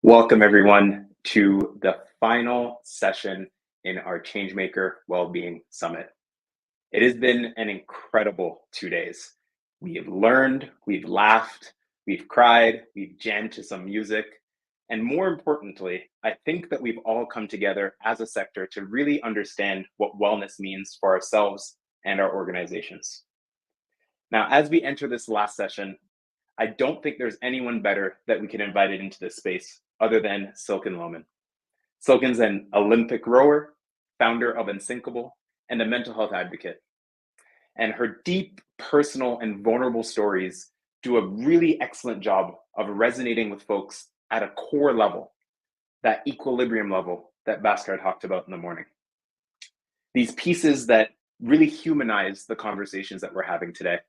Welcome, everyone, to the final session in our Changemaker Wellbeing Summit. It has been an incredible 2 days. We have learned, we've laughed, we've cried, we've jammed to some music, and more importantly, I think that we've all come together as a sector to really understand what wellness means for ourselves and our organizations. Now, as we enter this last session, I don't think there's anyone better that we can invite into this space other than Silken Laumann. Silken's an Olympic rower, founder of Unsinkable, and a mental health advocate. And her deep, personal, and vulnerable stories do a really excellent job of resonating with folks at a core level, that equilibrium level that Bhaskar talked about in the morning. These pieces that really humanize the conversations that we're having today.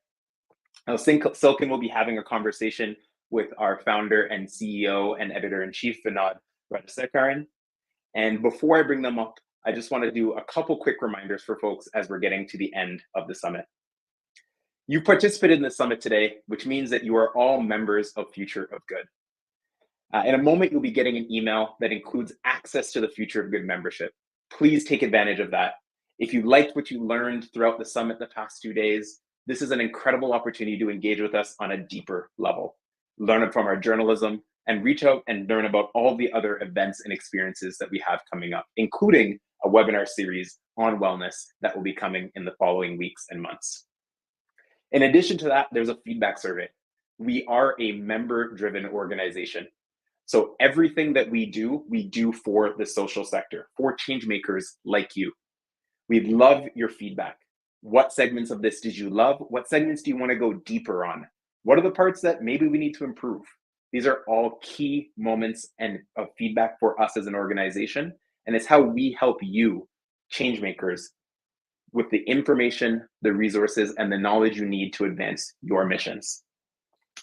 Now, Silken will be having a conversation with our founder and CEO and editor-in-chief, Vinod Rajasekharan. And before I bring them up, I just want to do a couple quick reminders for folks as we're getting to the end of the summit. You participated in the summit today, which means that you are all members of Future of Good. In a moment, you'll be getting an email that includes access to the Future of Good membership. Please take advantage of that. If you liked what you learned throughout the summit the past 2 days, this is an incredible opportunity to engage with us on a deeper level, learn from our journalism, and reach out and learn about all the other events and experiences that we have coming up, including a webinar series on wellness that will be coming in the following weeks and months. In addition to that, there's a feedback survey. We are a member-driven organization. So everything that we do for the social sector, for change makers like you. We'd love your feedback. What segments of this did you love? What segments do you want to go deeper on? What are the parts that maybe we need to improve? These are all key moments of feedback for us as an organization, and it's how we help you, change makers, with the information, the resources, and the knowledge you need to advance your missions.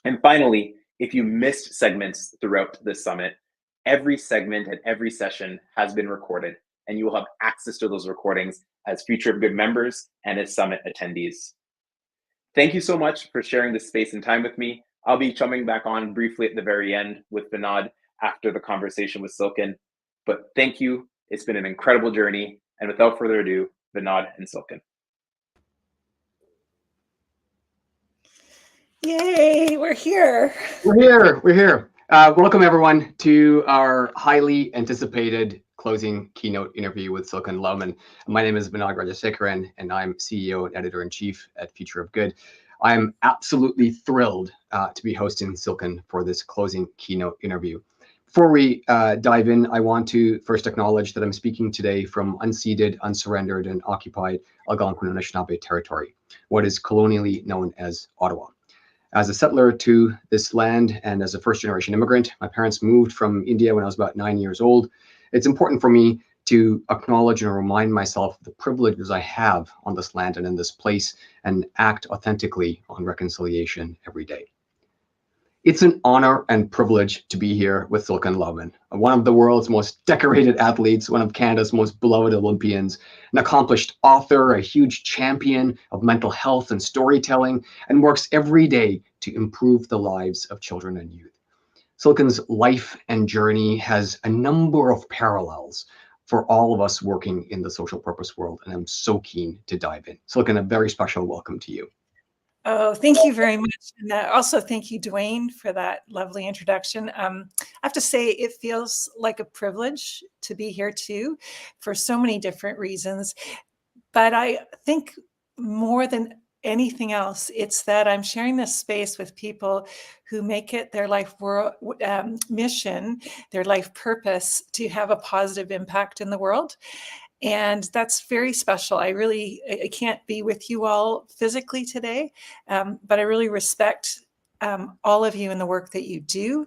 And finally, if you missed segments throughout this summit, every segment and every session has been recorded, and you will have access to those recordings as Future of Good members and as summit attendees. Thank you so much for sharing this space and time with me. I'll be coming back on briefly at the very end with Vinod after the conversation with Silken. But thank you. It's been an incredible journey. And without further ado, Vinod and Silken. Yay, we're here. We're here. Welcome everyone to our highly anticipated closing keynote interview with Silken Laumann. My name is Vinod Rajasekharan, and I'm CEO and editor-in-chief at Future of Good. I'm absolutely thrilled to be hosting Silken for this closing keynote interview. Before we dive in, I want to first acknowledge that I'm speaking today from unceded, unsurrendered, and occupied Algonquin and Anishinaabe territory, what is colonially known as Ottawa. As a settler to this land and as a first-generation immigrant, my parents moved from India when I was about 9 years old. It's important for me to acknowledge and remind myself of the privileges I have on this land and in this place and act authentically on reconciliation every day. It's an honor and privilege to be here with Silken Laumann, one of the world's most decorated athletes, one of Canada's most beloved Olympians, an accomplished author, a huge champion of mental health and storytelling, and works every day to improve the lives of children and youth. Silken's life and journey has a number of parallels for all of us working in the social purpose world, and I'm so keen to dive in. Silken, a very special welcome to you. Oh, thank you very much. And also thank you, Dwayne, for that lovely introduction. I have to say it feels like a privilege to be here too, for so many different reasons. But I think more than anything else, it's that I'm sharing this space with people who make it their life mission, their life purpose to have a positive impact in the world. And that's very special. I can't be with you all physically today, but I really respect all of you in the work that you do.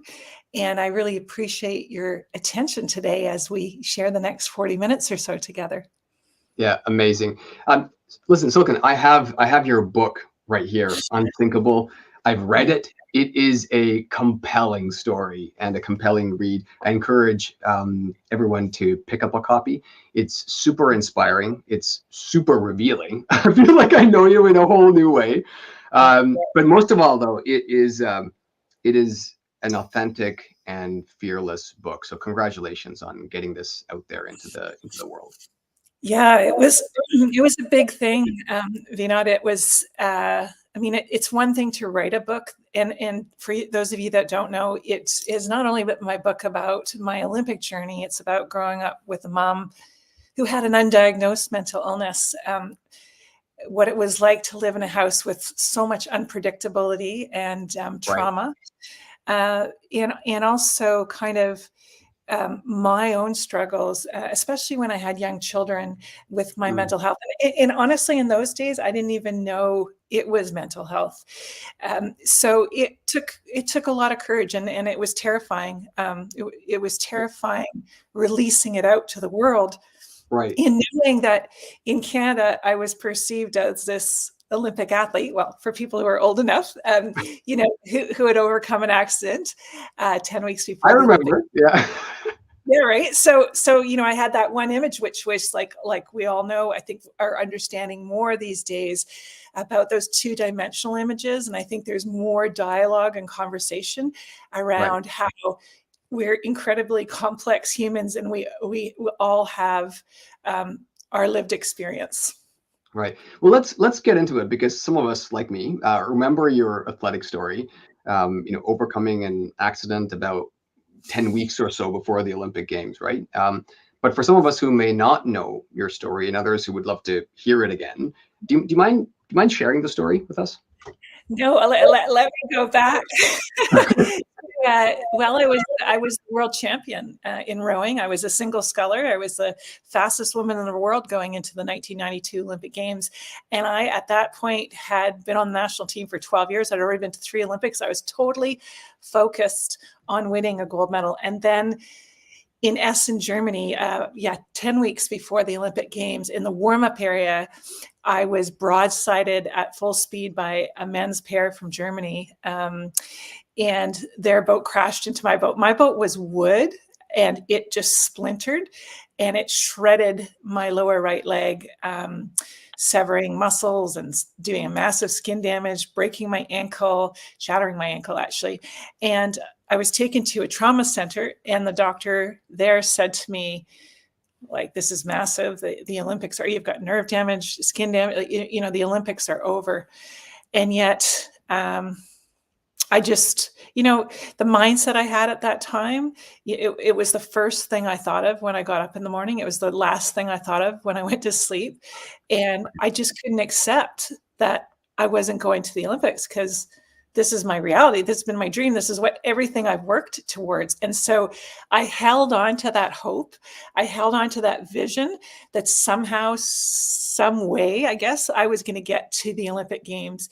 And I really appreciate your attention today as we share the next 40 minutes or so together. Yeah, amazing. Listen, Silken, I have your book right here, Unthinkable. I've read it. It is a compelling story and a compelling read. I encourage everyone to pick up a copy. It's super inspiring. It's super revealing. I feel like I know you in a whole new way. But most of all, though, it is an authentic and fearless book. So congratulations on getting this out there into the world. Yeah, it was a big thing, Vinod. It was, I mean, it's one thing to write a book, and for those of you that don't know, it is not only my book about my Olympic journey. It's about growing up with a mom who had an undiagnosed mental illness. What it was like to live in a house with so much unpredictability and trauma, and also kind of my own struggles, especially when I had young children with my mental health. And honestly, in those days, I didn't even know it was mental health. So it took a lot of courage, and it was terrifying. It was terrifying releasing it out to the world. Right. In knowing that in Canada, I was perceived as this Olympic athlete. Well, for people who are old enough, who had overcome an accident 10 weeks before. I remember. Yeah. Yeah, right. So I had that one image, which was like we all know, I think, are understanding more these days about those two-dimensional images. And I think there's more dialogue and conversation around how we're incredibly complex humans, and we all have our lived experience. Right. Well, let's get into it, because some of us, like me, remember your athletic story. Overcoming an accident about 10 weeks or so before the Olympic Games, right? But for some of us who may not know your story, and others who would love to hear it again, do you mind sharing the story with us? No, let me go back. Well, I was the world champion in rowing. I was a single sculler. I was the fastest woman in the world going into the 1992 Olympic Games. And I, at that point, had been on the national team for 12 years. I'd already been to 3 Olympics. I was totally focused on winning a gold medal. And then in Essen, Germany, 10 weeks before the Olympic Games, in the warm-up area, I was broadsided at full speed by a men's pair from Germany. And their boat crashed into my boat. My boat was wood, and it just splintered, and it shredded my lower right leg, severing muscles and doing a massive skin damage, breaking my ankle, shattering my ankle, actually. And I was taken to a trauma center, and the doctor there said to me, like, this is massive. The Olympics you've got nerve damage, skin damage, the Olympics are over. And yet, I just, the mindset I had at that time, it was the first thing I thought of when I got up in the morning. It was the last thing I thought of when I went to sleep. And I just couldn't accept that I wasn't going to the Olympics, because this is my reality. This has been my dream. This is what everything I've worked towards. And so I held on to that hope. I held on to that vision that somehow, some way, I guess, I was going to get to the Olympic Games.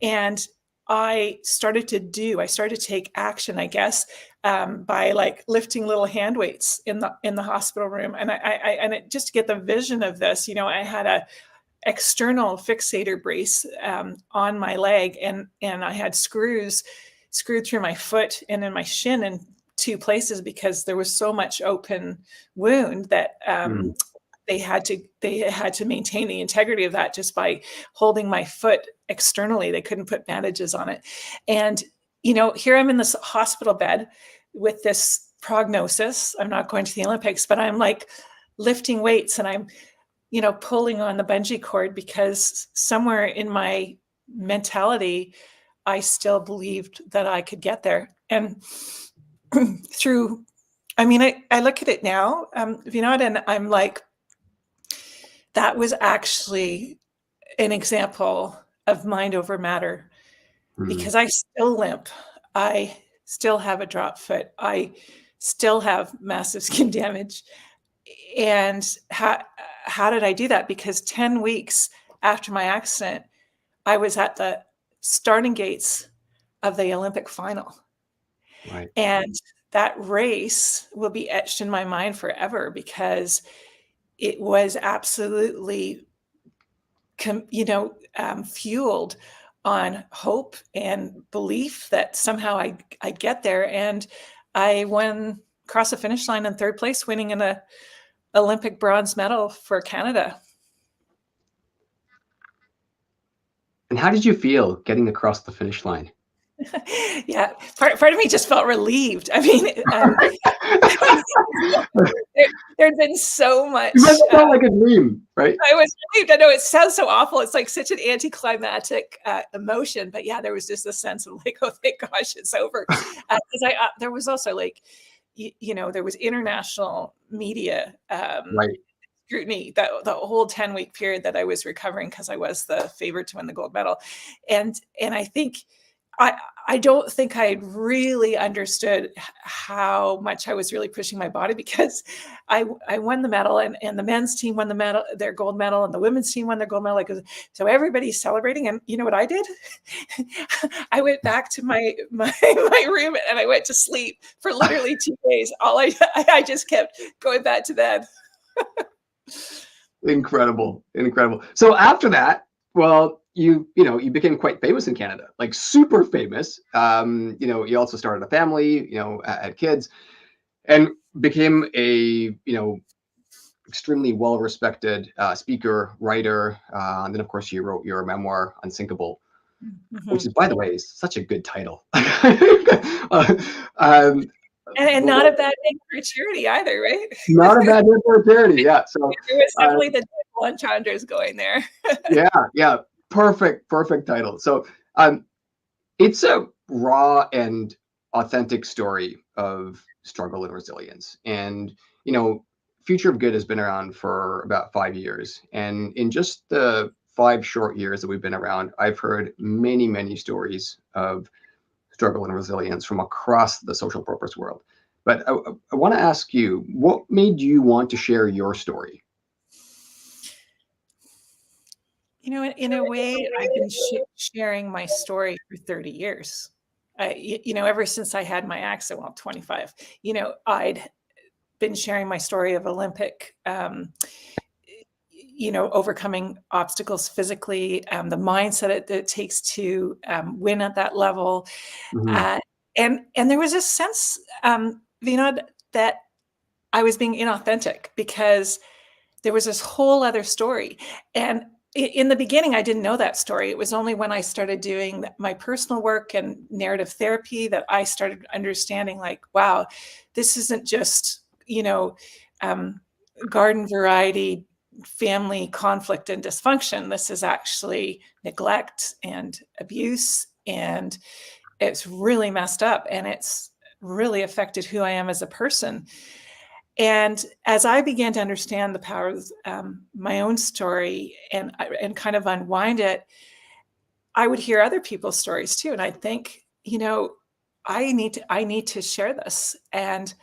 And I started to take action, I guess, by lifting little hand weights in the hospital room. And just to get the vision of this, I had a external fixator brace on my leg, and I had screws screwed through my foot and in my shin in 2 places, because there was so much open wound that they had to maintain the integrity of that just by holding my foot externally. They couldn't put bandages on it. And, here I'm in this hospital bed with this prognosis. I'm not going to the Olympics, but I'm lifting weights, and I'm, pulling on the bungee cord, because somewhere in my mentality, I still believed that I could get there. And I look at it now, Vinod, and I'm like, that was actually an example of mind over matter, because I still limp. I still have a drop foot. I still have massive skin damage. And how did I do that? Because 10 weeks after my accident, I was at the starting gates of the Olympic final. Right. And that race will be etched in my mind forever, because it was absolutely, fueled on hope and belief that somehow I'd get there. And I won across the finish line in 3rd place, winning an Olympic bronze medal for Canada. And how did you feel getting across the finish line? Yeah, part of me just felt relieved. I mean, there'd been so much. It must have felt like a dream, right? I was relieved. I know it sounds so awful. It's like such an anticlimactic emotion, but yeah, there was just a sense of like, oh, thank gosh, it's over. Because there was also like, there was international media Right. scrutiny that the whole 10-week period that I was recovering because I was the favorite to win the gold medal, and I think I don't think I really understood how much I was really pushing my body, because I won the medal, and the men's team won the medal, their gold medal, and the women's team won their gold medal. Like, so everybody's celebrating, and you know what I did? I went back to my room and I went to sleep for literally 2 days. I just kept going back to bed. Incredible. So after that, well, you became quite famous in Canada, like super famous. You also started a family, had kids, and became a extremely well-respected speaker, writer, and then of course you wrote your memoir, Unsinkable, which is, by the way, is such a good title. And not a bad name for a charity either, right? Not a bad name for a charity, yeah. So there was definitely the entendres going there. yeah, perfect title. So it's a raw and authentic story of struggle and resilience. And Future of Good has been around for about 5 years, and in just the 5 short years that we've been around, I've heard many stories of struggle and resilience from across the social purpose world. But I want to ask you, what made you want to share your story? In a way, I've been sharing my story for 30 years. Ever since I had my accident, well, 25, I'd been sharing my story of Olympic, overcoming obstacles physically, the mindset it takes to win at that level. Mm-hmm. And there was a sense, that I was being inauthentic because there was this whole other story. And in the beginning, I didn't know that story. It was only when I started doing my personal work and narrative therapy that I started understanding, like, wow, this isn't just, garden variety family conflict and dysfunction. This is actually neglect and abuse, and it's really messed up, and it's really affected who I am as a person. And as I began to understand the power of my own story and kind of unwind it, I would hear other people's stories too, and I'd think, I need to share this. And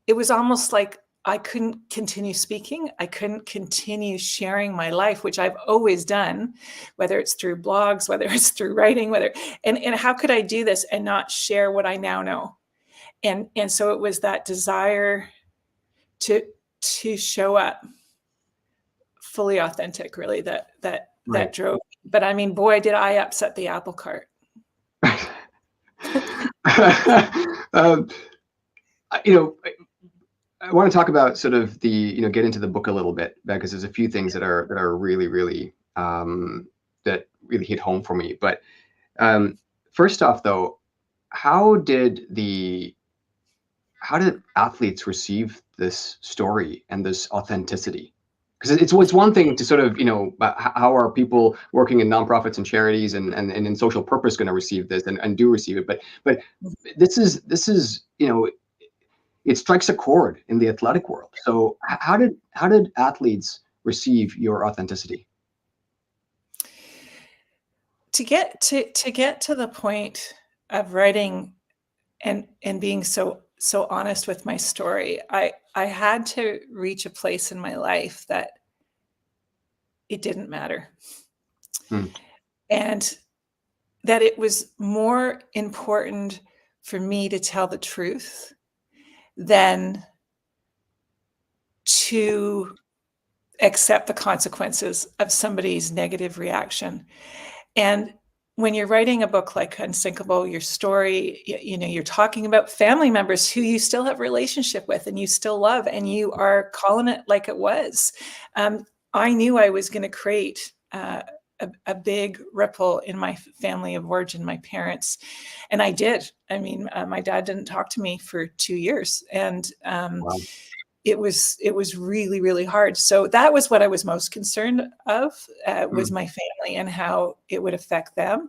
it was almost like I couldn't continue speaking. I couldn't continue sharing my life, which I've always done, whether it's through blogs, whether it's through writing, and how could I do this and not share what I now know? And so it was that desire to show up fully authentic, really, that Right. drove me. But I mean, boy, did I upset the apple cart. I want to talk about sort of the, get into the book a little bit, because there's a few things that are really that really hit home for me. But first off, though, how did athletes receive this story and this authenticity? Because it's one thing to sort of, how are people working in nonprofits and charities and in social purpose going to receive this and do receive it, but this is it strikes a chord in the athletic world. So how did athletes receive your authenticity? To get to the point of writing and being so honest with my story, I had to reach a place in my life that it didn't matter. And that it was more important for me to tell the truth than to accept the consequences of somebody's negative reaction. And when you're writing a book like Unsinkable, your story, you're talking about family members who you still have a relationship with and you still love, and you are calling it like it was. I knew I was going to create a a big ripple in my family of origin, my parents. And I did. I mean, my dad didn't talk to me for 2 years, and Wow. it was really, really hard. So that was what I was most concerned of, was my family and how it would affect them.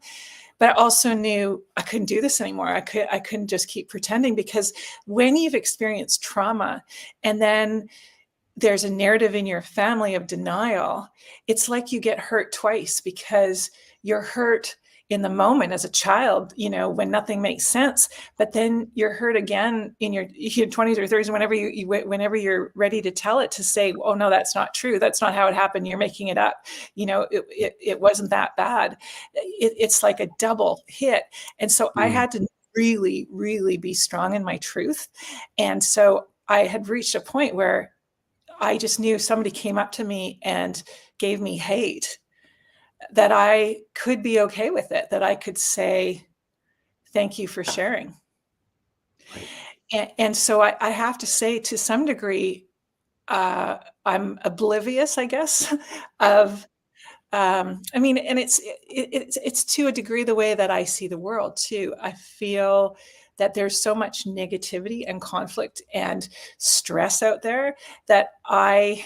But I also knew I couldn't do this anymore. I couldn't just keep pretending, because when you've experienced trauma and then there's a narrative in your family of denial, it's like you get hurt twice, because you're hurt in the moment as a child, when nothing makes sense, but then you're hurt again in your 20s or 30s, whenever you're ready to tell it, to say, oh no, that's not true. That's not how it happened. You're making it up. It wasn't that bad. It's like a double hit. And so I had to really, really be strong in my truth. And so I had reached a point where I just knew somebody came up to me and gave me hate, that I could be okay with it, that I could say, thank you for sharing. Right. And so I have to say, to some degree, I'm oblivious, I guess, of, and it's to a degree the way that I see the world too. I feel that there's so much negativity and conflict and stress out there, that I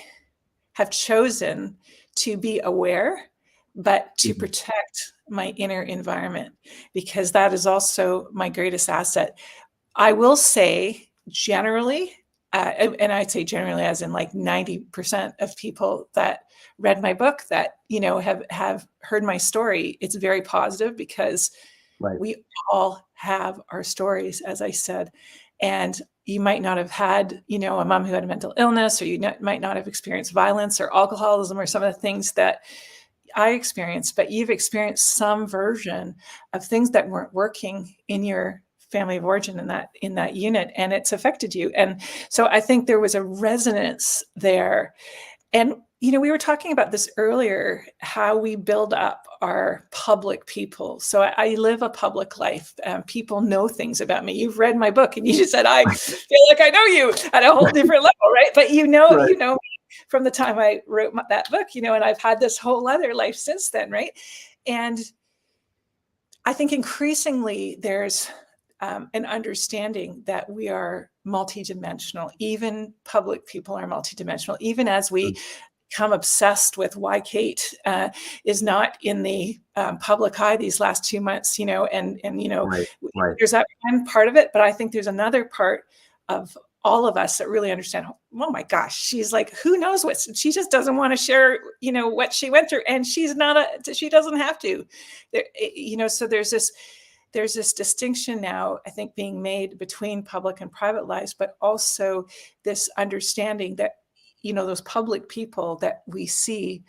have chosen to be aware, but to protect my inner environment, because that is also my greatest asset. I will say generally, and I'd say generally as in like 90% of people that read my book, that, have heard my story, it's very positive, because we all have our stories, as I said. And you might not have had, a mom who had a mental illness, or you might not have experienced violence or alcoholism or some of the things that I experienced, but you've experienced some version of things that weren't working in your family of origin, in that unit, and it's affected you. And so I think there was a resonance there. And, we were talking about this earlier, how we build up our public people. So I live a public life. People know things about me. You've read my book, and you just said, I feel like I know you at a whole different level, right? But you know me from the time I wrote that book, and I've had this whole other life since then, right? And I think increasingly there's an understanding that we are multidimensional. Even public people are multidimensional, even as we become obsessed with why Kate is not in the public eye these last 2 months, there's that one part of it, but I think there's another part of all of us that really understand, oh my gosh, she's like, who knows what, she just doesn't want to share, what she went through, and she doesn't have to, so there's this distinction now, I think, being made between public and private lives, but also this understanding that, those public people that we see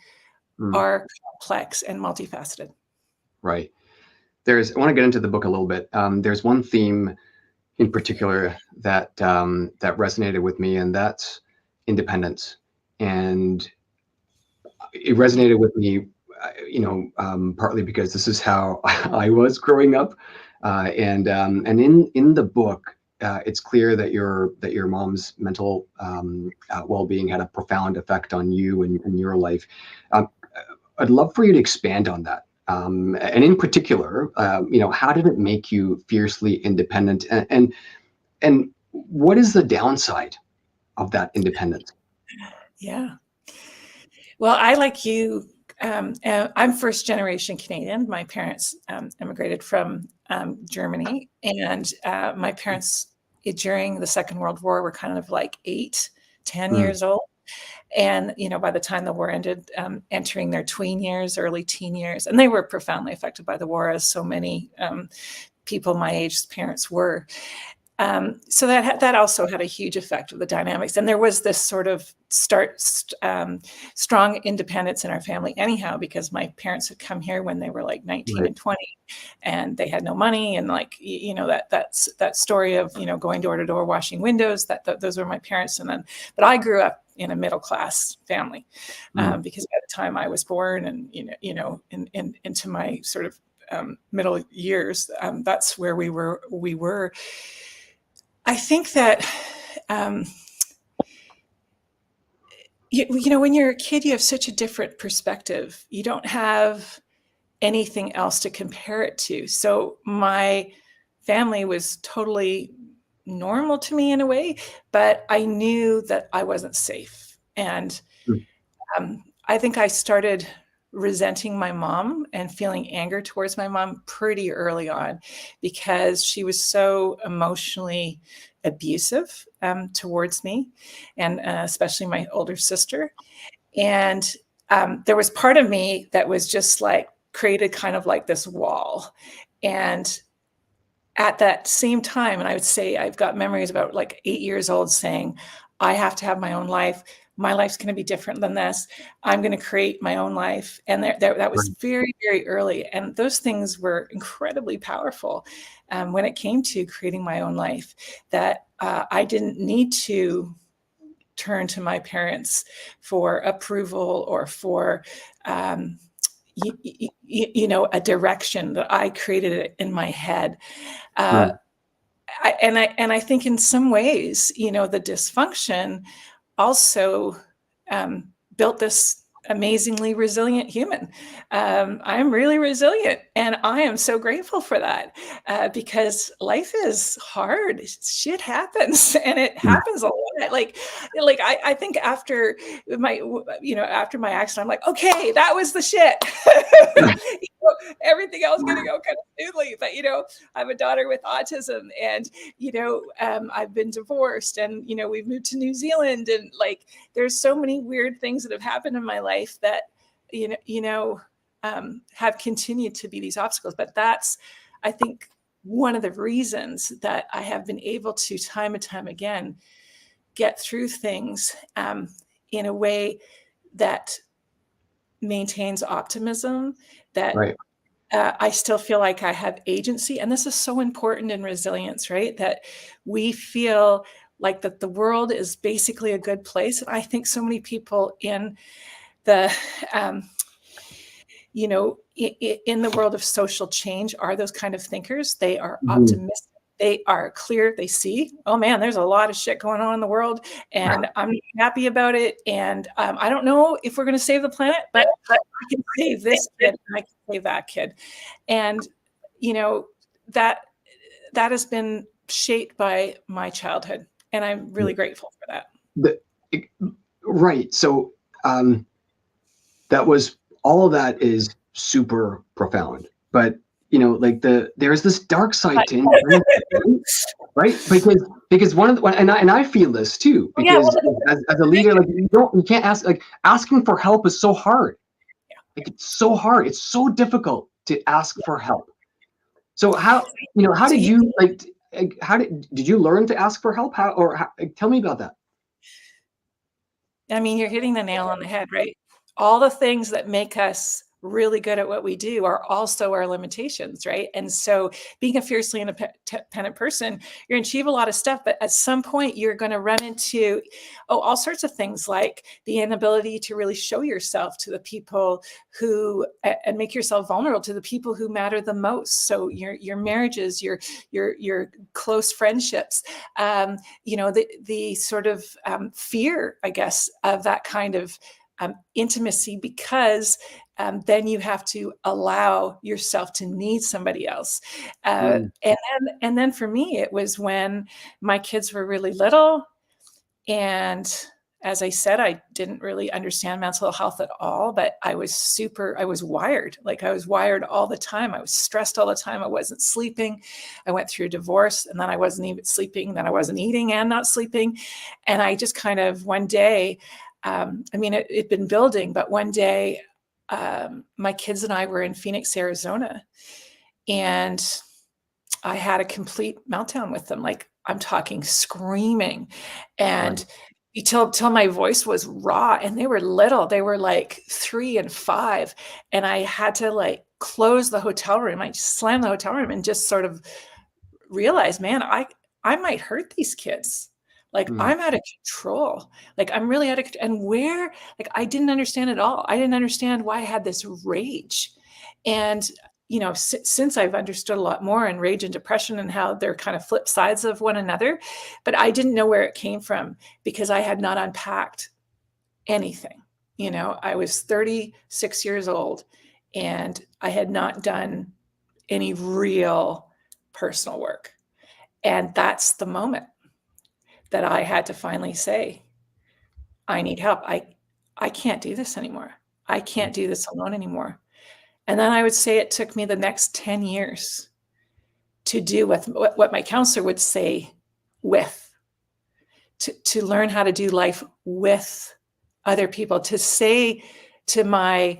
are complex and multifaceted. Right. I want to get into the book a little bit. There's one theme in particular that resonated with me, and that's independence. And it resonated with me, partly because this is how I was growing up, and in the book, it's clear that your mom's mental well-being had a profound effect on you and your life. I'd love for you to expand on that. And in particular, how did it make you fiercely independent? And what is the downside of that independence? Yeah. Well, I, like you, I'm first generation Canadian. My parents immigrated from Germany, and my parents during the Second World War were kind of like 10 years old. And, by the time the war ended, entering their tween years, early teen years, and they were profoundly affected by the war, as so many people my age's parents were. So that also had a huge effect of the dynamics. And there was this sort of strong independence in our family anyhow, because my parents had come here when they were like 19 and 20, and they had no money. And like, that story of, going door to door, washing windows, those were my parents. But I grew up in a middle-class family because by the time I was born and, into my sort of middle years, that's where we were. I think that, when you're a kid, you have such a different perspective. You don't have anything else to compare it to. So my family was totally normal to me in a way, but I knew that I wasn't safe. And I think I started resenting my mom and feeling anger towards my mom pretty early on, because she was so emotionally abusive towards me, and especially my older sister. And there was part of me that was just like created kind of like this wall. And at that same time, and I would say I've got memories about like 8 years old saying, I have to have my own life. My life's going to be different than this. I'm going to create my own life. And that was very, very early. And those things were incredibly powerful when it came to creating my own life, that I didn't need to turn to my parents for approval or for a direction, that I created it in my head. I think in some ways, the dysfunction also built this amazingly resilient human. I'm really resilient, and I am so grateful for that, because life is hard. Shit happens, and it happens a lot. Like I think after my accident, I'm like, okay, that was the shit. Everything else going to go kind of smoothly, but I have a daughter with autism, and I've been divorced, and we've moved to New Zealand, and like there's so many weird things that have happened in my life that have continued to be these obstacles. But that's, I think, one of the reasons that I have been able to time and time again get through things in a way that maintains optimism, that I still feel like I have agency. And this is so important in resilience, right? That we feel like that the world is basically a good place. And I think so many people in the, in the world of social change are those kind of thinkers. They are optimistic. They are clear. They see, oh man, there's a lot of shit going on in the world, and I'm happy about it. And I don't know if we're going to save the planet, but I can save this kid and I can save that kid. And, that has been shaped by my childhood. And I'm really grateful for that. Right. So that was, all of that is super profound. But there's this dark side to it, right? Because one of the, and I feel this too, because as a leader, like you can't ask, like asking for help is so hard. Like it's so hard. It's so difficult to ask for help. So how did you did you learn to ask for help? Tell me about that. I mean, you're hitting the nail on the head, right? All the things that make us really good at what we do are also our limitations, right? And so being a fiercely independent person, you're going to achieve a lot of stuff, but at some point you're going to run into all sorts of things, like the inability to really show yourself to the people who, and make yourself vulnerable to the people who matter the most. So your marriages, your close friendships, the sort of fear, I guess, of that kind of intimacy, because then you have to allow yourself to need somebody else. And then for me, it was when my kids were really little. And as I said, I didn't really understand mental health at all, but I was wired. Like I was wired all the time. I was stressed all the time. I wasn't sleeping. I went through a divorce, and then I wasn't even sleeping. Then I wasn't eating and not sleeping. And I just kind of one day, it'd been building, but one day my kids and I were in Phoenix, Arizona, and I had a complete meltdown with them. Like I'm talking screaming, and till my voice was raw, and they were little. They were like 3 and 5. And I had to like close the hotel room. I just slammed the hotel room and just sort of realized, man, I might hurt these kids. Like I'm out of control. Like I'm really out of control. And like I didn't understand at all. I didn't understand why I had this rage. And, since I've understood a lot more in rage and depression and how they're kind of flip sides of one another, but I didn't know where it came from because I had not unpacked anything. I was 36 years old, and I had not done any real personal work. And that's the moment that I had to finally say, I need help. I can't do this anymore. I can't do this alone anymore. And then I would say it took me the next 10 years to do what my counselor would say to learn how to do life with other people, to say to my,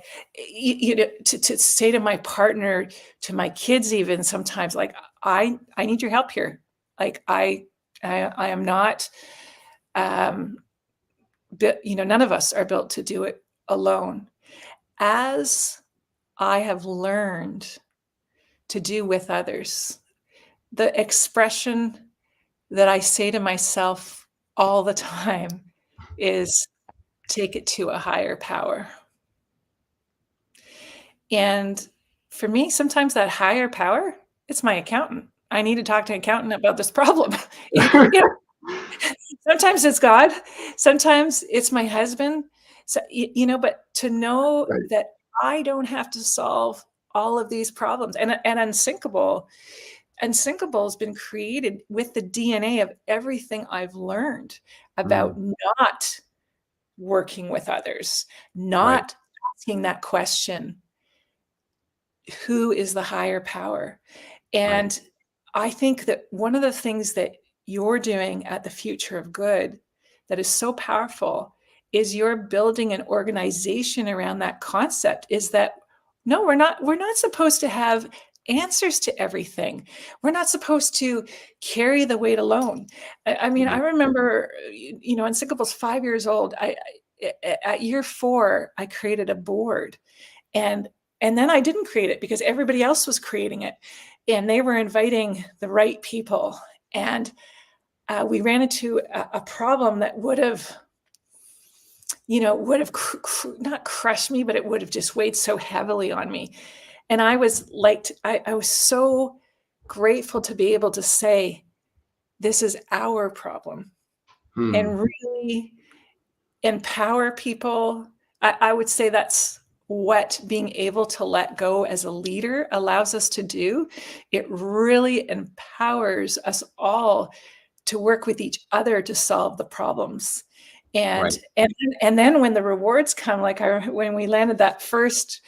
to say to my partner, to my kids, even sometimes, like, I need your help here. Like, I am not, none of us are built to do it alone. As I have learned to do with others, the expression that I say to myself all the time is, take it to a higher power. And for me, sometimes that higher power, it's my accountant. I need to talk to an accountant about this problem. Sometimes it's God, sometimes it's my husband. So, but to know that I don't have to solve all of these problems. And Unsinkable has been created with the DNA of everything I've learned about not working with others, not asking that question, who is the higher power? And I think that one of the things that you're doing at the Future of Good that is so powerful is you're building an organization around that concept, is that no, we're not supposed to have answers to everything. We're not supposed to carry the weight alone. I mean, I remember, Unsinkable's 5 years old. At year 4, I created a board, and then I didn't create it because everybody else was creating it, and they were inviting the right people. And we ran into a problem that would have not crushed me, but it would have just weighed so heavily on me. And I was I was so grateful to be able to say, this is our problem, and really empower people. I would say that's what being able to let go as a leader allows us to do. It really empowers us all to work with each other to solve the problems. And then when the rewards come, like when we landed that first,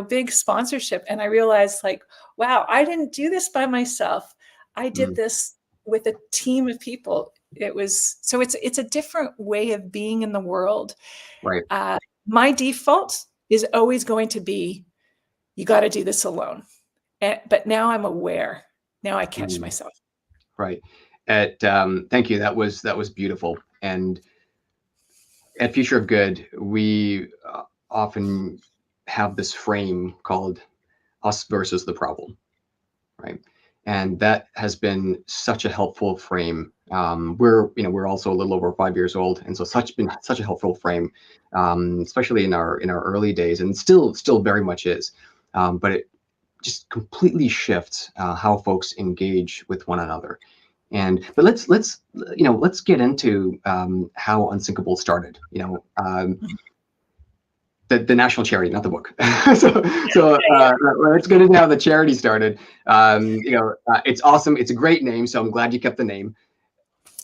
big sponsorship, and I realized, like, wow, I didn't do this by myself. I did this with a team of people. It's a different way of being in the world. Right. My default is always going to be, you got to do this alone. But now I'm aware. Now I catch myself. Right. Thank you. That was beautiful. And at Future of Good, we often have this frame called us versus the problem, right? And that has been such a helpful frame. We're also a little over 5 years old, and so been such a helpful frame, especially in our early days, and still very much is. But it just completely shifts how folks engage with one another. But let's get into how Unsinkable started. The national charity, not the book. Let's get into how the charity started. It's awesome. It's a great name, so I'm glad you kept the name.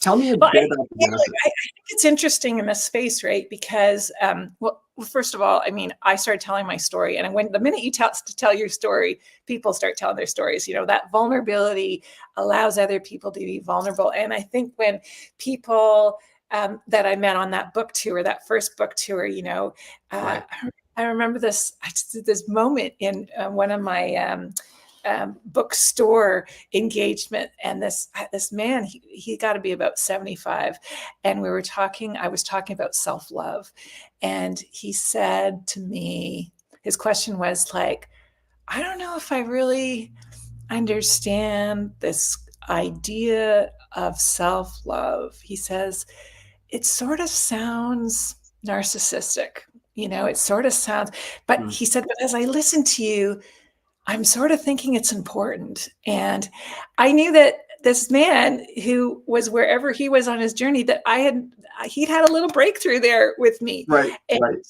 Tell me a bit about the genesis. I think it's interesting in this space, right? Because, first of all, I mean, I started telling my story, and the minute you tell your story, people start telling their stories. That vulnerability allows other people to be vulnerable. And I think when people that I met on that book tour, that first book tour, I remember this. I just did this moment in one of my bookstore engagement, and this man, he got to be about 75, and I was talking about self-love, and he said to me, his question was like, I don't know if I really understand this idea of self-love. He says, it sort of sounds narcissistic, it sort of sounds, but he said, but as I listen to you, I'm sort of thinking it's important. And I knew that this man who was wherever he was on his journey, that he'd had a little breakthrough there with me. Right. And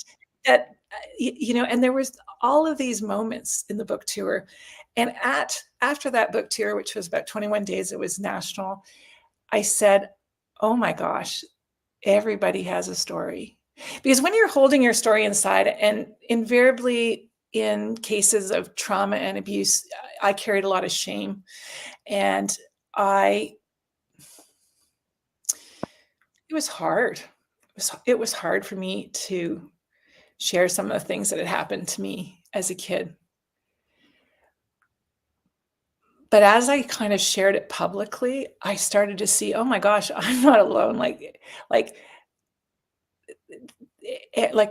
that and there was all of these moments in the book tour. And after that book tour, which was about 21 days, it was national, I said, oh my gosh, everybody has a story. Because when you're holding your story inside, and invariably in cases of trauma and abuse, I carried a lot of shame. And it was hard. It was hard for me to share some of the things that had happened to me as a kid. But as I kind of shared it publicly, I started to see, oh my gosh, I'm not alone. Like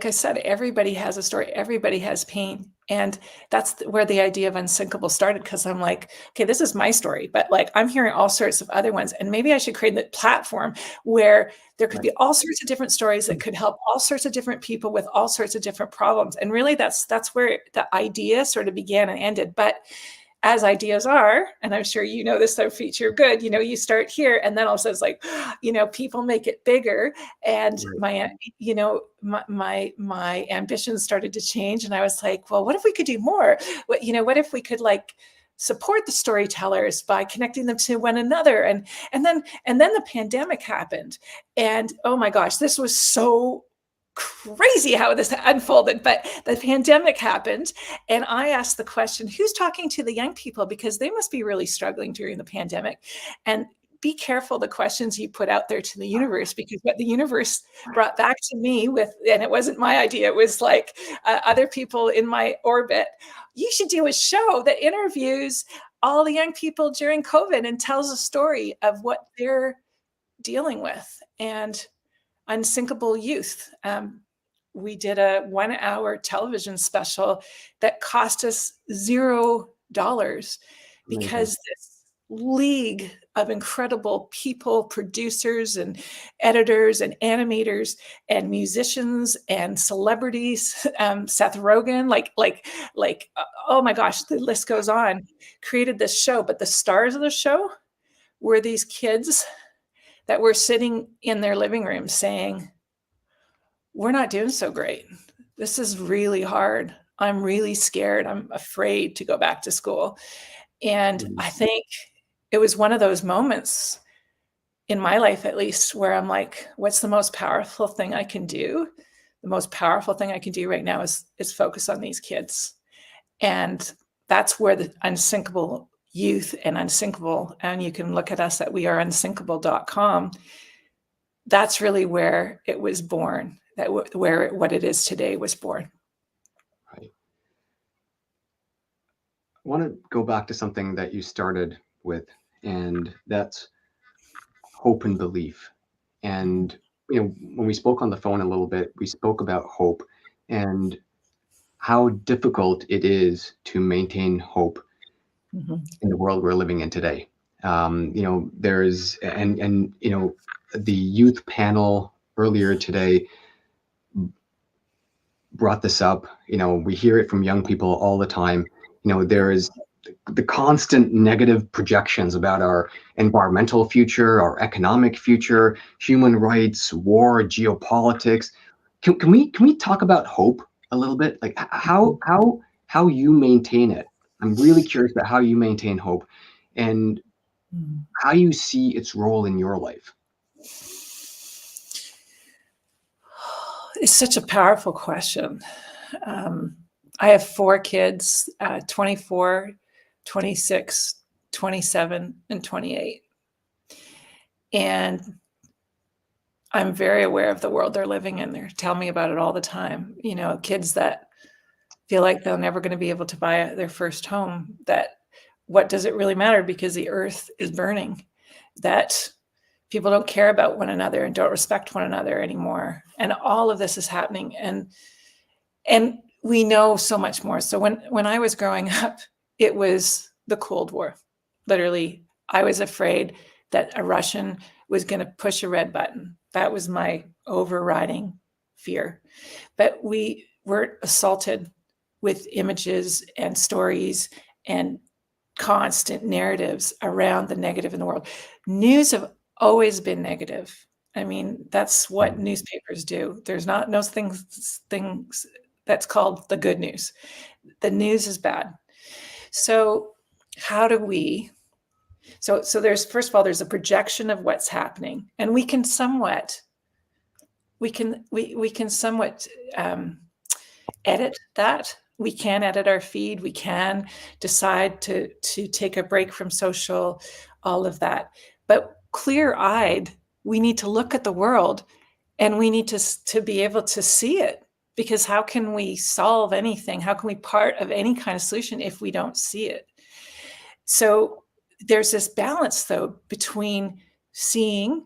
I said, everybody has a story, everybody has pain. And that's where the idea of Unsinkable started, because I'm like, okay, this is my story, but like I'm hearing all sorts of other ones. And maybe I should create the platform where there could be all sorts of different stories that could help all sorts of different people with all sorts of different problems. And really that's where the idea sort of began and ended. But as ideas are, and I'm sure you know this, so feature good, you start here, and then also it's like, people make it bigger. And my ambitions started to change. And I was like, well, what if we could do more? What if we could like support the storytellers by connecting them to one another? And then the pandemic happened. And oh my gosh, this was so crazy how this unfolded, but the pandemic happened. And I asked the question, who's talking to the young people? Because they must be really struggling during the pandemic. And be careful the questions you put out there to the universe, because what the universe brought back to me and it wasn't my idea, it was like other people in my orbit, you should do a show that interviews all the young people during COVID and tells a story of what they're dealing with. And Unsinkable Youth. We did a 1-hour television special that cost us $0 because this league of incredible people, producers and editors and animators and musicians and celebrities, Seth Rogen, oh my gosh, the list goes on, created this show. But the stars of the show were these kids that were sitting in their living room saying, we're not doing so great. This is really hard. I'm really scared. I'm afraid to go back to school. And I think it was one of those moments in my life, at least, where I'm like, what's the most powerful thing I can do? The most powerful thing I can do right now is focus on these kids. And that's where the Unsinkable Youth and Unsinkable, and you can look at us at weareunsinkable.com. That's really where it was born, where what it is today was born. Right. I want to go back to something that you started with, and that's hope and belief. And when we spoke on the phone a little bit, we spoke about hope and how difficult it is to maintain hope in the world we're living in today. There's the youth panel earlier today brought this up. We hear it from young people all the time. There is the constant negative projections about our environmental future, our economic future, human rights, war, geopolitics. Can we talk about hope a little bit? Like how you maintain it? I'm really curious about how you maintain hope and how you see its role in your life. It's such a powerful question. I have 4 kids, 24, 26, 27, and 28. And I'm very aware of the world they're living in. They tell me about it all the time. Kids that feel like they're never going to be able to buy their first home, that what does it really matter because the earth is burning, that people don't care about one another and don't respect one another anymore. And all of this is happening. And we know so much more. So when I was growing up, it was the Cold War. Literally, I was afraid that a Russian was going to push a red button. That was my overriding fear. But we were assaulted with images and stories and constant narratives around the negative in the world. News have always been negative. I mean, that's what newspapers do. There's not no things That's called the good news. The news is bad. So how do we, so there's, first of all, there's a projection of what's happening, and we can somewhat edit that. We can edit our feed. We can decide to take a break from social, all of that. But clear-eyed, we need to look at the world, and we need to be able to see it, because how can we solve anything? How can we part of any kind of solution if we don't see it? So there's this balance, though, between seeing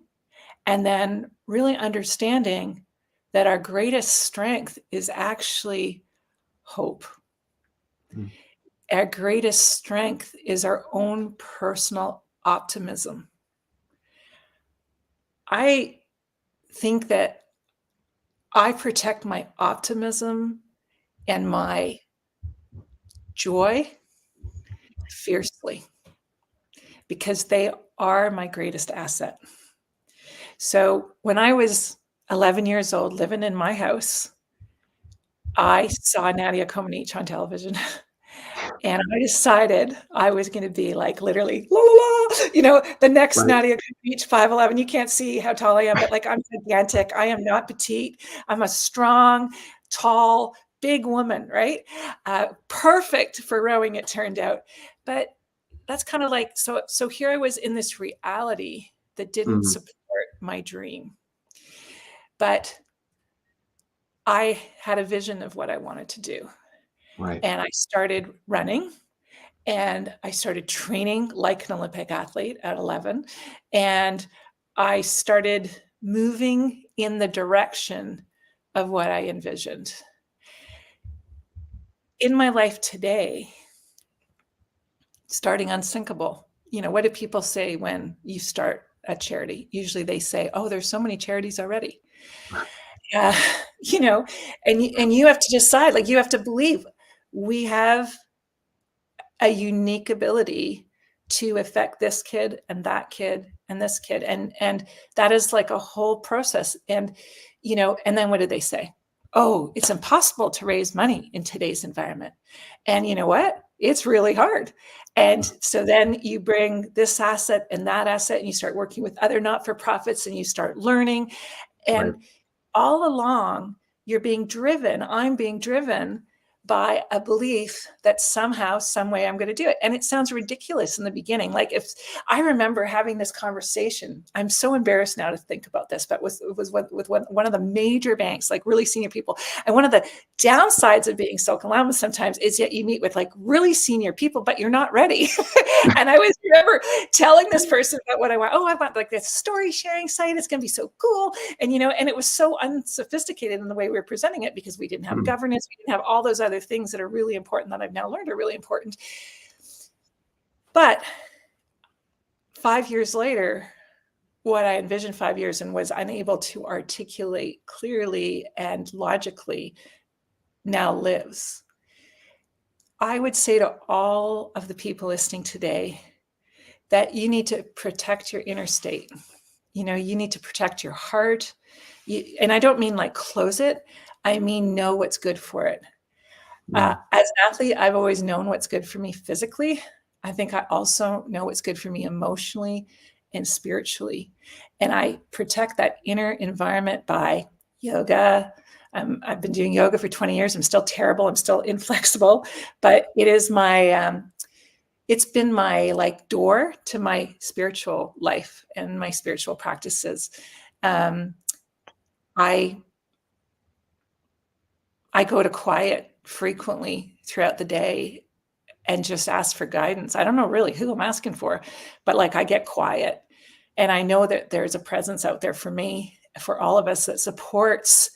and then really understanding that our greatest strength is actually hope. Mm. Our greatest strength is our own personal optimism. I think that I protect my optimism and my joy fiercely, because they are my greatest asset. So when I was 11 years old, living in my house, I saw Nadia Comaneci on television. And I decided I was going to be like literally, la, la, la, the next right. Nadia Comaneci, 5'11". You can't see how tall I am, but like I'm gigantic. I am not petite. I'm a strong, tall, big woman, right? Perfect for rowing, it turned out. But that's kind of like, so here I was in this reality that didn't support my dream. But I had a vision of what I wanted to do. Right. And I started running, and I started training like an Olympic athlete at 11. And I started moving in the direction of what I envisioned. In my life today, starting Unsinkable, what do people say when you start a charity? Usually they say, oh, there's so many charities already. And you have to decide, like, you have to believe we have a unique ability to affect this kid and that kid and this kid. And that is like a whole process. And then what did they say? Oh, it's impossible to raise money in today's environment. And you know what? It's really hard. And so then you bring this asset and that asset, and you start working with other not-for-profits, and you start learning. And right. All along, I'm being driven by a belief that somehow, some way I'm going to do it. And it sounds ridiculous in the beginning. Like, if I remember having this conversation, I'm so embarrassed now to think about this, but it was with one of the major banks, like really senior people. And one of the downsides of being Silken Laumann sometimes is that you meet with like really senior people, but you're not ready. And I remember telling this person about what I want. Oh, I want like this story sharing site. It's going to be so cool. And, and it was so unsophisticated in the way we were presenting it, because we didn't have governance. We didn't have all those other things that are really important, that I've now learned are really important. But 5 years later, what I envisioned 5 years and was unable to articulate clearly and logically now lives. I would say to all of the people listening today that you need to protect your inner state. You need to protect your heart. And I don't mean like close it. I mean, know what's good for it. As an athlete, I've always known what's good for me physically. I think I also know what's good for me emotionally and spiritually. And I protect that inner environment by yoga. I've been doing yoga for 20 years. I'm still terrible. I'm still inflexible, but it is it's been my like door to my spiritual life and my spiritual practices. I go to quiet frequently throughout the day and just ask for guidance. I don't know really who I'm asking for, but like I get quiet, and I know that there's a presence out there for me, for all of us, that supports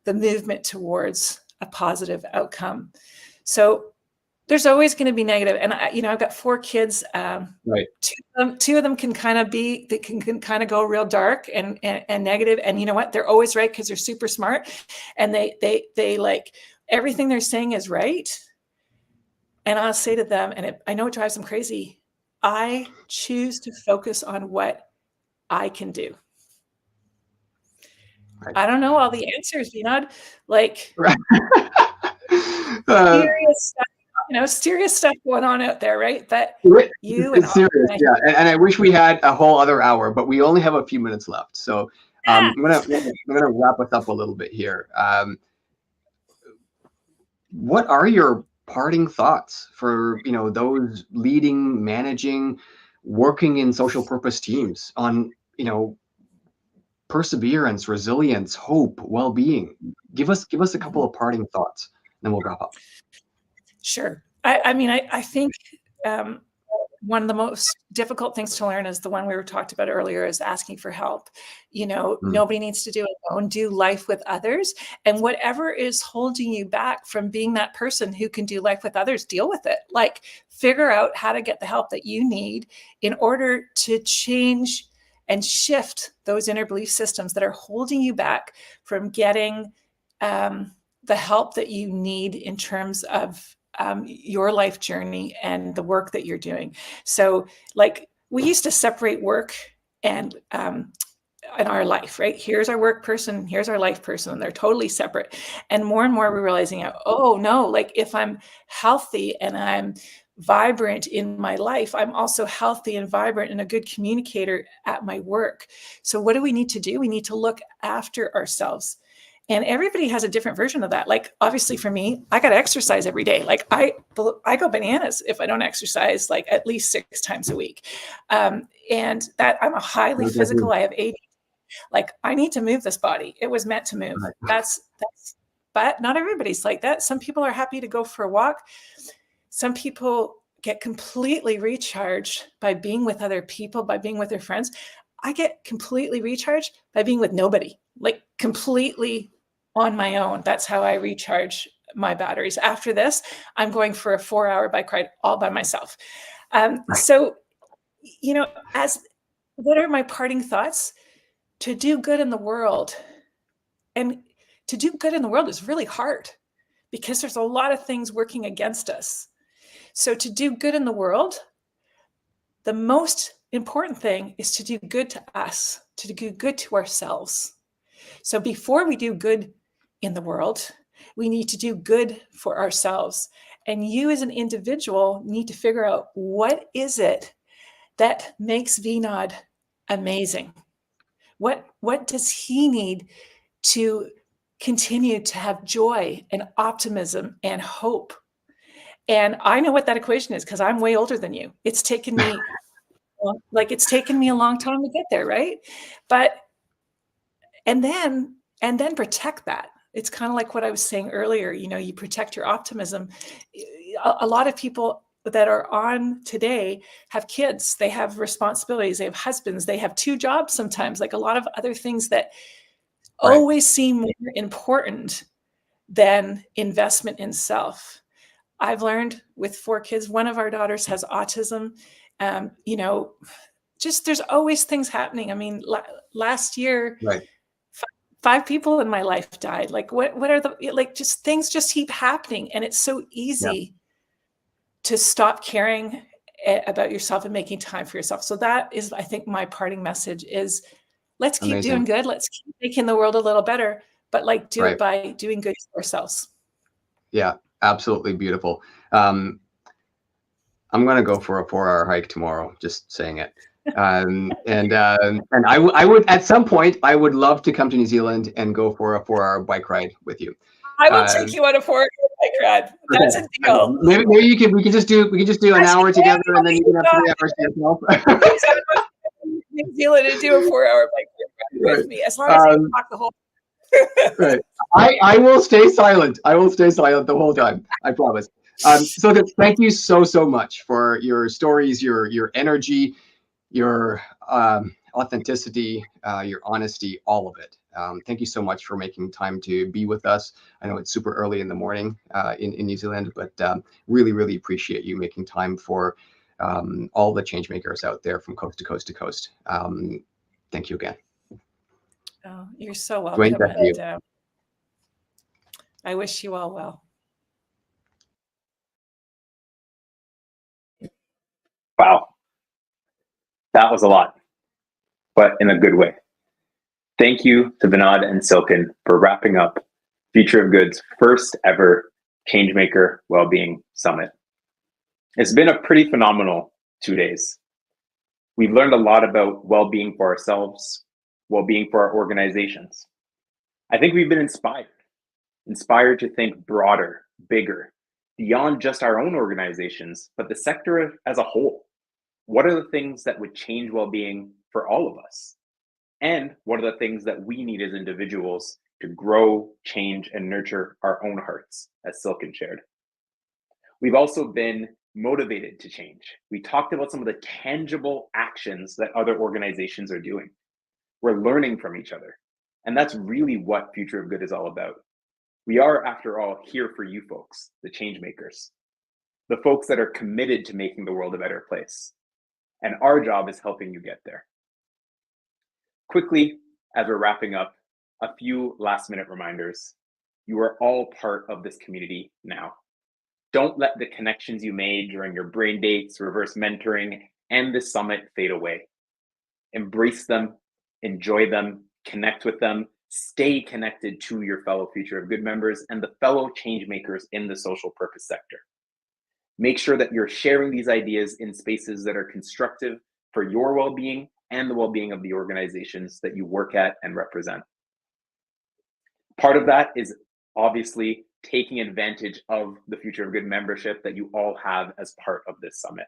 the movement towards a positive outcome. So there's always going to be negative. And I've got 4 kids. Right. Two of them can kind of can kind of go real dark and negative. And you know what? They're always right, because they're super smart, and they like everything they're saying is right. And I'll say to them, and I know it drives them crazy, I choose to focus on what I can do. I don't know all the answers, Vinod. Like Uh, serious stuff, serious stuff going on out there, right? That you and it's serious, I, yeah. And I wish we had a whole other hour, but we only have a few minutes left. So I'm gonna wrap us up a little bit here. What are your parting thoughts for those leading, managing, working in social purpose teams on perseverance, resilience, hope, well-being? Give us a couple of parting thoughts, and then we'll wrap up. Sure. I think one of the most difficult things to learn is the one we were talked about earlier, is asking for help. Nobody needs to do it alone. Do life with others. And whatever is holding you back from being that person who can do life with others, deal with it. Like, figure out how to get the help that you need in order to change and shift those inner belief systems that are holding you back from getting the help that you need in terms of your life journey and the work that you're doing. So, like, we used to separate work and in our life, right? Here's our work person, here's our life person, and they're totally separate. And more we're realizing, oh no, like, if I'm healthy and I'm vibrant in my life, I'm also healthy and vibrant and a good communicator at my work. So what do we need to do? We need to look after ourselves. And everybody has a different version of that. Like, obviously for me, I got to exercise every day. Like, I go bananas if I don't exercise, like, at least 6 times a week. And that, I'm a highly physical, I have ADD. Like, I need to move this body. It was meant to move. That's, but not everybody's like that. Some people are happy to go for a walk. Some people get completely recharged by being with other people, by being with their friends. I get completely recharged by being with nobody, like completely on my own. That's how I recharge my batteries. After this, I'm going for a 4-hour bike ride all by myself. So, what are my parting thoughts? To do good in the world. And to do good in the world is really hard because there's a lot of things working against us. So to do good in the world, the most important thing is to do good to us, to do good to ourselves. So before we do good in the world, we need to do good for ourselves. And you as an individual need to figure out, what is it that makes Vinod amazing? What does he need to continue to have joy and optimism and hope? And I know what that equation is because I'm way older than you. It's taken me a long time to get there, right? But and then protect that. It's kind of like what I was saying earlier, you protect your optimism. A lot of people that are on today have kids, they have responsibilities, they have husbands, they have 2 jobs sometimes, like a lot of other things that always seem more important than investment in self. I've learned with 4 kids, one of our daughters has autism. Just there's always things happening. I mean, last year, 5 people in my life died. Like, what are just things just keep happening. And it's so easy to stop caring about yourself and making time for yourself. So that is, I think, my parting message is, let's keep doing good. Let's keep making the world a little better, but do it by doing good to ourselves. Yeah, absolutely beautiful. I'm going to go for a 4-hour hike tomorrow, just saying it. And I would, at some point, I would love to come to New Zealand and go for a 4-hour bike ride with you. I will take you on a 4-hour bike ride. That's a deal. Maybe we can just do an hour together, and then you can have 3 hours to yourself. New Zealand and do a 4-hour bike ride with me, as long as you talk the whole. Right. I will stay silent. I will stay silent the whole time. I promise. So thank you so much for your stories, your energy, your authenticity, your honesty, all of it. Thank you so much for making time to be with us. I know it's super early in the morning in New Zealand, but really appreciate you making time for all the change makers out there from coast to coast to coast. Thank you again. Oh, you're so welcome. Dwayne, and, I wish you all well. Wow. That was a lot, but in a good way. Thank you to Vinod and Silken for wrapping up Future of Good's first ever Changemaker Wellbeing Summit. It's been a pretty phenomenal 2 days. We've learned a lot about well-being for ourselves, well-being for our organizations. I think we've been inspired to think broader, bigger, beyond just our own organizations, but the sector as a whole. What are the things that would change well-being for all of us? And what are the things that we need as individuals to grow, change, and nurture our own hearts, as Silken shared? We've also been motivated to change. We talked about some of the tangible actions that other organizations are doing. We're learning from each other. And that's really what Future of Good is all about. We are, after all, here for you folks, the change makers, the folks that are committed to making the world a better place. And our job is helping you get there. Quickly, as we're wrapping up, a few last-minute reminders. You are all part of this community now. Don't let the connections you made during your brain dates, reverse mentoring, and this summit fade away. Embrace them, enjoy them, connect with them, stay connected to your fellow Future of Good members and the fellow change makers in the social purpose sector. Make sure that you're sharing these ideas in spaces that are constructive for your well-being and the well-being of the organizations that you work at and represent. Part of that is obviously taking advantage of the Future of Good membership that you all have as part of this summit.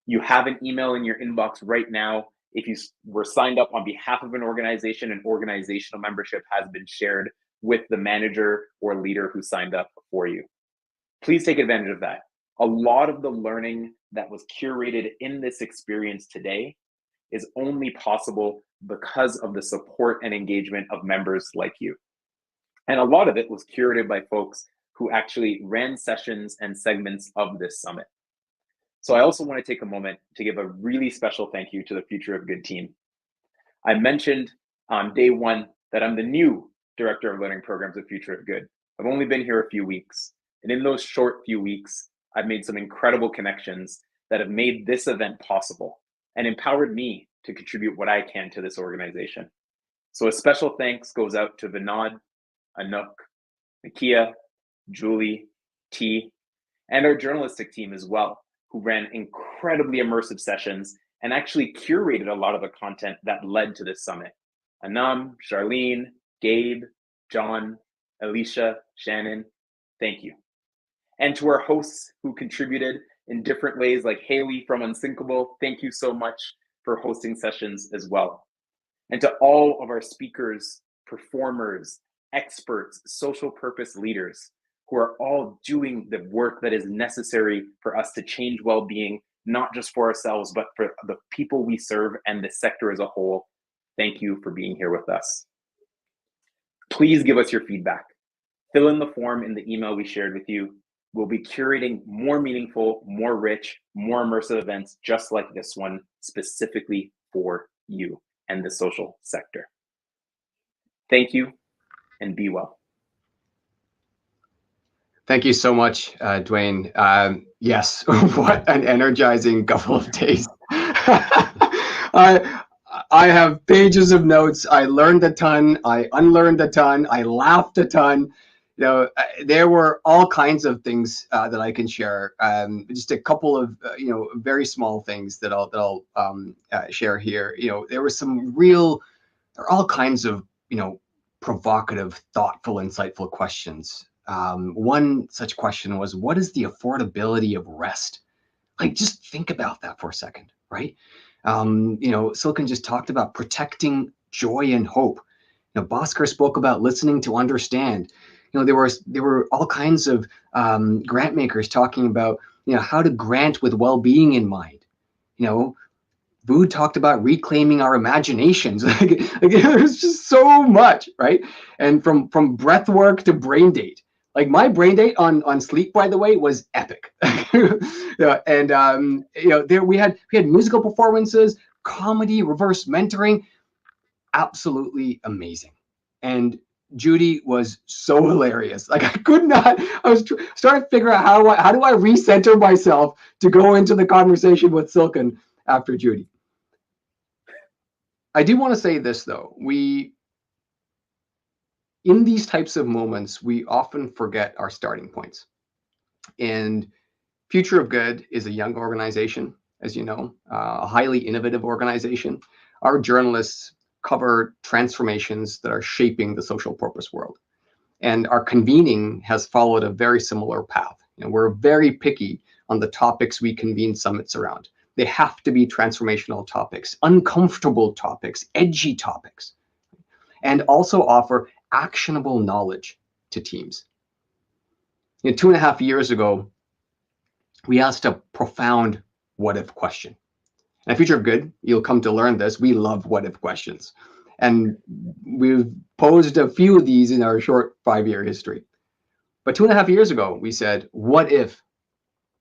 You have an email in your inbox right now. If you were signed up on behalf of an organization, an organizational membership has been shared with the manager or leader who signed up for you. Please take advantage of that. A lot of the learning that was curated in this experience today is only possible because of the support and engagement of members like you. And a lot of it was curated by folks who actually ran sessions and segments of this summit. So I also want to take a moment to give a really special thank you to the Future of Good team. I mentioned on day one that I'm the new Director of Learning Programs at Future of Good. I've only been here a few weeks. And in those short few weeks, I've made some incredible connections that have made this event possible and empowered me to contribute what I can to this organization. So a special thanks goes out to Vinod, Anouk, Nakia, Julie, T, and our journalistic team as well, who ran incredibly immersive sessions and actually curated a lot of the content that led to this summit. Anam, Charlene, Gabe, John, Alicia, Shannon, thank you. And to our hosts who contributed in different ways, like Haley from Unsinkable, thank you so much for hosting sessions as well. And to all of our speakers, performers, experts, social purpose leaders who are all doing the work that is necessary for us to change well-being, not just for ourselves, but for the people we serve and the sector as a whole. Thank you for being here with us. Please give us your feedback. Fill in the form in the email we shared with you. We'll be curating more meaningful, more rich, more immersive events just like this one, specifically for you and the social sector. Thank you, and be well. Thank you so much, Dwayne. Yes, what an energizing couple of days. I have pages of notes. I learned a ton. I unlearned a ton. I laughed a ton. You know, there were all kinds of things that I can share. Just a couple of very small things that I'll share here. You know, there are all kinds of provocative, thoughtful, insightful questions. One such question was, what is the affordability of rest? Like, just think about that for a second, right? Silken just talked about protecting joy and hope. Bhaskar spoke about listening to understand. There were all kinds of grant makers talking about how to grant with well-being in mind. Vood talked about reclaiming our imaginations. There's just so much, right? And from breath work to brain date. Like, my brain date on sleep, by the way, was epic. There we had musical performances, comedy, reverse mentoring, absolutely amazing. And Judy was so hilarious. Like, I was starting to figure out how do I recenter myself to go into the conversation with Silken after Judy. I do want to say this though, in these types of moments, we often forget our starting points. And Future of Good is a young organization, as you know, a highly innovative organization. Our journalists cover transformations that are shaping the social purpose world. And our convening has followed a very similar path. We're very picky on the topics we convene summits around. They have to be transformational topics, uncomfortable topics, edgy topics, and also offer actionable knowledge to teams. 2.5 years ago, we asked a profound what if question. And at Future of Good, you'll come to learn this. We love what if questions. And we've posed a few of these in our short 5-year history. But 2.5 years ago, we said, what if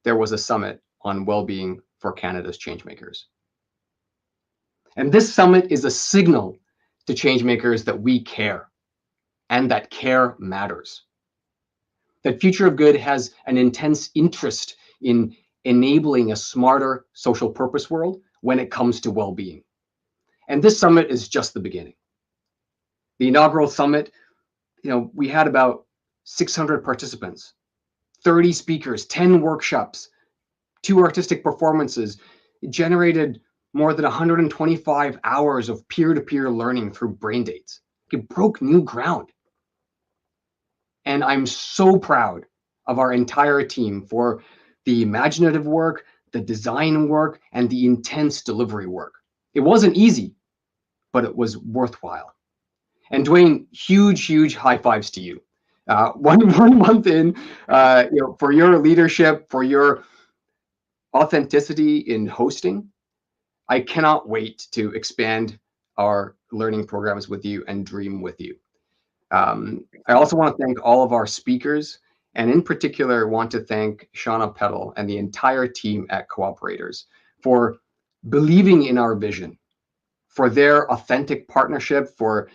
there was a summit on well-being for Canada's changemakers? And this summit is a signal to changemakers that we care and that care matters. That Future of Good has an intense interest in enabling a smarter social purpose world when it comes to well-being. And this summit is just the beginning. The inaugural summit, we had about 600 participants, 30 speakers, 10 workshops, 2 artistic performances. It generated more than 125 hours of peer-to-peer learning through brain dates. It broke new ground. And I'm so proud of our entire team for the imaginative work, the design work, and the intense delivery work. It wasn't easy, but it was worthwhile. And Dwayne, huge high fives to you. 1 month in, for your leadership, for your authenticity in hosting. I cannot wait to expand our learning programs with you and dream with you. I also want to thank all of our speakers, and in particular, want to thank Shauna Peddle and the entire team at Cooperators for believing in our vision, for their authentic partnership, for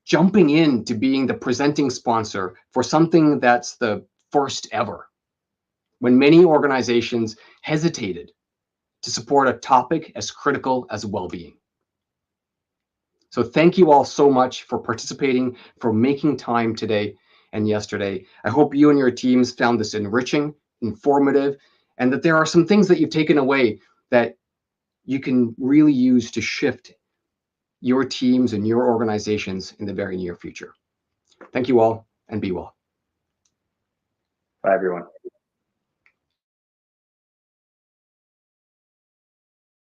jumping in to being the presenting sponsor for something that's the first ever, when many organizations hesitated to support a topic as critical as well-being. So thank you all so much for participating, for making time today and yesterday. I hope you and your teams found this enriching, informative, and that there are some things that you've taken away that you can really use to shift your teams and your organizations in the very near future. Thank you all, and be well. Bye, everyone.